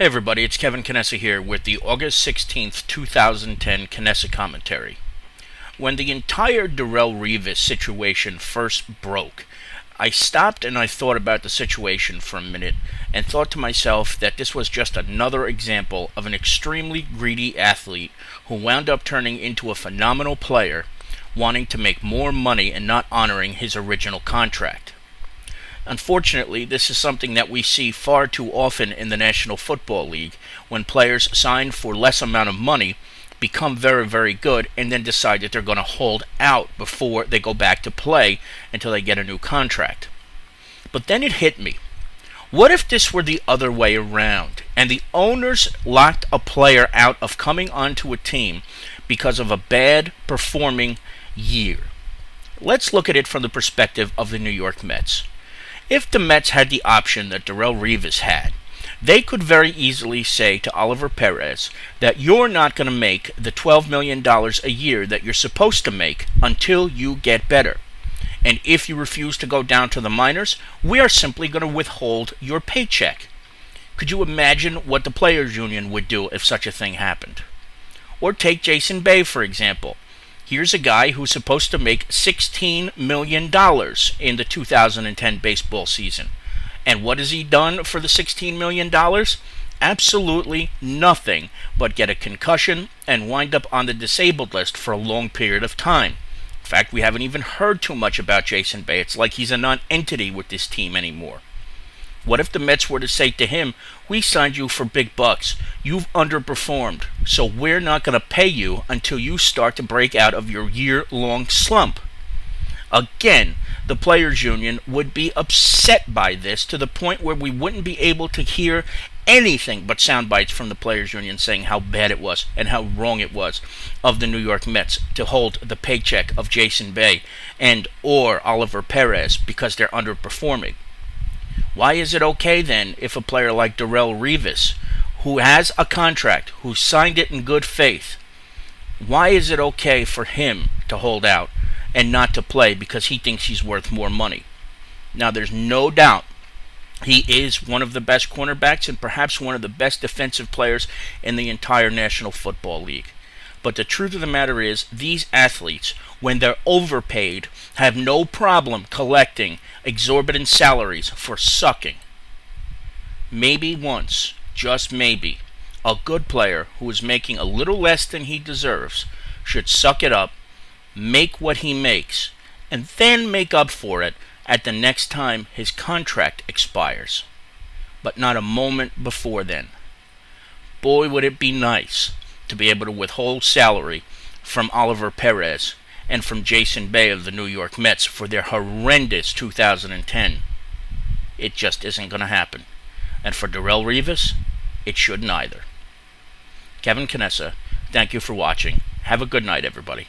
Hey everybody, it's Kevin Knessa here with the August 16th, 2010 Knessa commentary. When the entire Darrelle Revis situation first broke, I stopped and I thought about the situation for a minute and thought to myself that this was just another example of an extremely greedy athlete who wound up turning into a phenomenal player, wanting to make more money and not honoring his original contract. Unfortunately, this is something that we see far too often in the National Football League when players sign for less amount of money, become very, very good, and then decide that they're going to hold out before they go back to play until they get a new contract. But then it hit me. What if this were the other way around, and the owners locked a player out of coming onto a team because of a bad performing year? Let's look at it from the perspective of the New York Mets. If the Mets had the option that Darrelle Revis had, they could very easily say to Oliver Perez that you're not going to make the $12 million a year that you're supposed to make until you get better. And if you refuse to go down to the minors, we are simply going to withhold your paycheck. Could you imagine what the Players Union would do if such a thing happened? Or take Jason Bay, for example. Here's a guy who's supposed to make $16 million in the 2010 baseball season. And what has he done for the $16 million? Absolutely nothing but get a concussion and wind up on the disabled list for a long period of time. In fact, we haven't even heard too much about Jason Bay. It's like he's a non-entity with this team anymore. What if the Mets were to say to him, we signed you for big bucks. You've underperformed, so we're not going to pay you until you start to break out of your year-long slump. Again, the Players Union would be upset by this to the point where we wouldn't be able to hear anything but sound bites from the Players Union saying how bad it was and how wrong it was of the New York Mets to hold the paycheck of Jason Bay and or Oliver Perez because they're underperforming. Why is it okay then if a player like Darrelle Revis, who has a contract, who signed it in good faith, why is it okay for him to hold out and not to play because he thinks he's worth more money? Now, there's no doubt he is one of the best cornerbacks and perhaps one of the best defensive players in the entire National Football League. But the truth of the matter is, these athletes, when they're overpaid, have no problem collecting exorbitant salaries for sucking. Maybe once, just maybe, a good player who is making a little less than he deserves should suck it up, make what he makes, and then make up for it at the next time his contract expires. But not a moment before then. Boy, would it be nice to be able to withhold salary from Oliver Perez and from Jason Bay of the New York Mets for their horrendous 2010. It just isn't going to happen. And for Darrelle Revis, it shouldn't either. Kevin Knessa, thank you for watching. Have a good night, everybody.